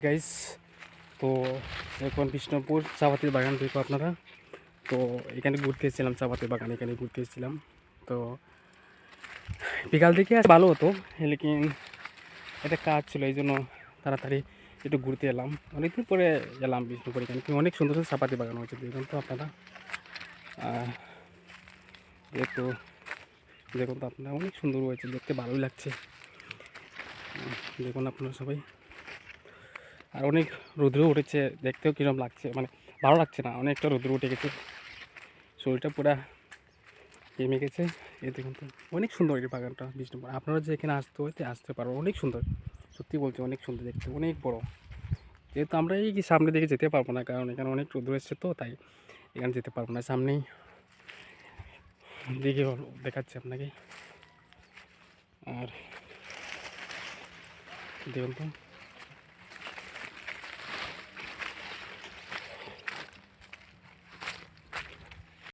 Guys, তো এখন বিষ্ণুপুর চাপাতির বাগান দেখো আপনারা। তো এখানে ঘুরতে এসেছিলাম, চাপাতির বাগান এখানে ঘুরতে এসেছিলাম। তো বিকাল দিকে ভালো হতো, লেকিন এটা কাজ ছিল, এই জন্য তাড়াতাড়ি একটু ঘুরতে এলাম। অনেকদিন পরে এলাম বিষ্ণুপুর। এখানে অনেক সুন্দর সুন্দর চাপাতি বাগান হয়েছে, দেখুন তো আপনারা। যেহেতু দেখুন তো আপনারা, অনেক সুন্দর হয়েছে, দেখতে ভালোই লাগছে। দেখুন আপনারা সবাই। আর অনেক রৌদ্র উঠেছে, দেখতেও কীরকম লাগছে, মানে ভালো লাগছে না, অনেকটা রৌদ্র উঠে গেছে, শরীরটা পুরা কেমে গেছে। এ দেখুন তো, অনেক সুন্দর এই বাগানটা বিষ্ণুপুর। আপনারা যে এখানে আসতে পারো, অনেক সুন্দর, সত্যি বলছি অনেক সুন্দর দেখতে, অনেক বড়। যেহেতু আমরা এই সামনের দিকে যেতে পারবো না, কারণ এখানে অনেক রৌদ্র এসছে, তো তাই এখানে যেতে পারবো না। সামনেই দিকে দেখাচ্ছে আপনাকে। আর দেখুন তো।